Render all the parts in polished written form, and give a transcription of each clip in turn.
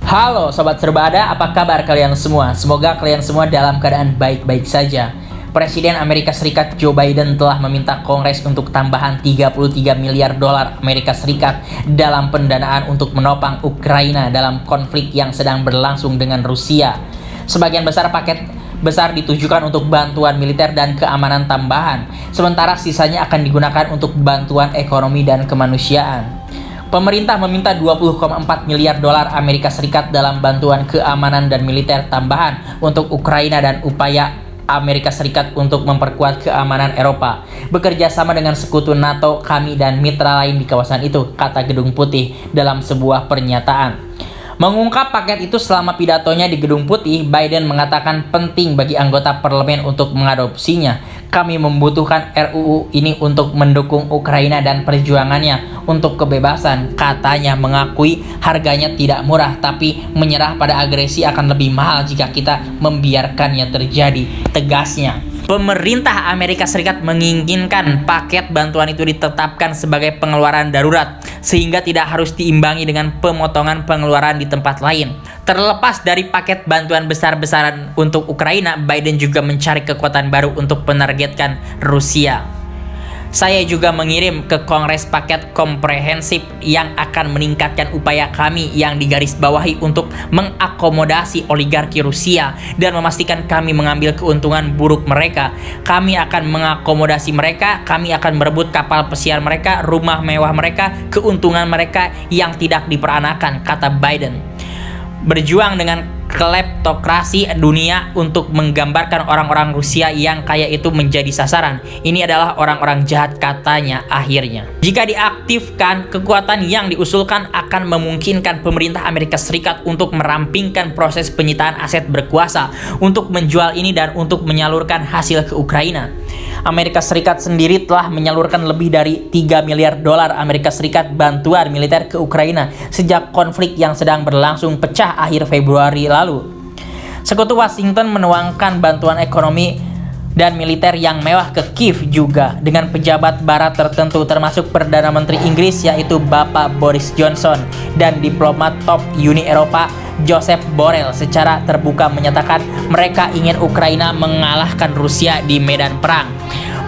Halo Sobat Serbada, apa kabar kalian semua? Semoga kalian semua dalam keadaan baik-baik saja. Presiden Amerika Serikat Joe Biden telah meminta Kongres untuk tambahan 33 miliar dolar Amerika Serikat dalam pendanaan untuk menopang Ukraina dalam konflik yang sedang berlangsung dengan Rusia. Sebagian besar paket besar ditujukan untuk bantuan militer dan keamanan tambahan, sementara sisanya akan digunakan untuk bantuan ekonomi dan kemanusiaan. Pemerintah meminta 20,4 miliar dolar Amerika Serikat dalam bantuan keamanan dan militer tambahan untuk Ukraina dan upaya Amerika Serikat untuk memperkuat keamanan Eropa. Bekerja sama dengan sekutu NATO, kami dan mitra lain di kawasan itu, kata Gedung Putih dalam sebuah pernyataan. Mengungkap paket itu selama pidatonya di Gedung Putih, Biden mengatakan penting bagi anggota parlemen untuk mengadopsinya. Kami membutuhkan RUU ini untuk mendukung Ukraina dan perjuangannya untuk kebebasan. Katanya mengakui harganya tidak murah, tapi menyerah pada agresi akan lebih mahal jika kita membiarkannya terjadi, tegasnya. Pemerintah Amerika Serikat menginginkan paket bantuan itu ditetapkan sebagai pengeluaran darurat, sehingga tidak harus diimbangi dengan pemotongan pengeluaran di tempat lain. Terlepas dari paket bantuan besar-besaran untuk Ukraina, Biden juga mencari kekuatan baru untuk menargetkan Rusia. Saya juga mengirim ke Kongres paket komprehensif yang akan meningkatkan upaya kami yang digarisbawahi untuk mengakomodasi oligarki Rusia dan memastikan kami mengambil keuntungan buruk mereka. Kami akan mengakomodasi mereka, kami akan merebut kapal pesiar mereka, rumah mewah mereka, keuntungan mereka yang tidak diperanakan, kata Biden. Berjuang dengan kleptokrasi dunia untuk menggambarkan orang-orang Rusia yang kaya itu menjadi sasaran. Ini adalah orang-orang jahat, katanya akhirnya. Jika diaktifkan, kekuatan yang diusulkan akan memungkinkan pemerintah Amerika Serikat untuk merampingkan proses penyitaan aset berkuasa, untuk menjual ini dan untuk menyalurkan hasil ke Ukraina. Amerika Serikat sendiri telah menyalurkan lebih dari 3 miliar dolar Amerika Serikat bantuan militer ke Ukraina sejak konflik yang sedang berlangsung pecah akhir Februari lalu. Sekutu Washington menuangkan bantuan ekonomi dan militer yang mewah ke Kiev juga dengan pejabat barat tertentu termasuk Perdana Menteri Inggris yaitu Bapak Boris Johnson dan diplomat top Uni Eropa Joseph Borrell secara terbuka menyatakan mereka ingin Ukraina mengalahkan Rusia di medan perang.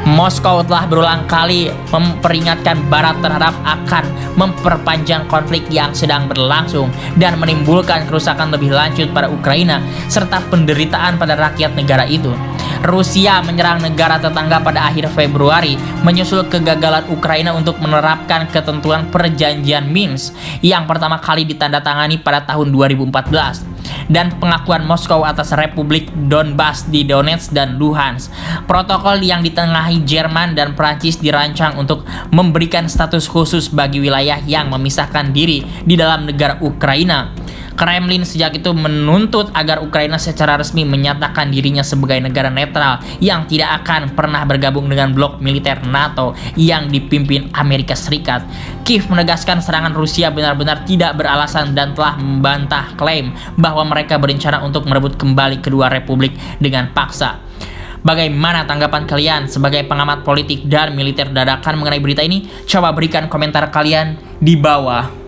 Moskow telah berulang kali memperingatkan Barat terhadap akan memperpanjang konflik yang sedang berlangsung dan menimbulkan kerusakan lebih lanjut pada Ukraina serta penderitaan pada rakyat negara itu. Rusia menyerang negara tetangga pada akhir Februari menyusul kegagalan Ukraina untuk menerapkan ketentuan perjanjian Minsk yang pertama kali ditandatangani pada tahun 2014 dan pengakuan Moskow atas Republik Donbas di Donetsk dan Luhansk. Protokol yang ditengahi Jerman dan Prancis dirancang untuk memberikan status khusus bagi wilayah yang memisahkan diri di dalam negara Ukraina. Kremlin sejak itu menuntut agar Ukraina secara resmi menyatakan dirinya sebagai negara netral yang tidak akan pernah bergabung dengan blok militer NATO yang dipimpin Amerika Serikat. Kiev menegaskan serangan Rusia benar-benar tidak beralasan dan telah membantah klaim bahwa mereka berencana untuk merebut kembali kedua republik dengan paksa. Bagaimana tanggapan kalian sebagai pengamat politik dan militer dadakan mengenai berita ini? Coba berikan komentar kalian di bawah.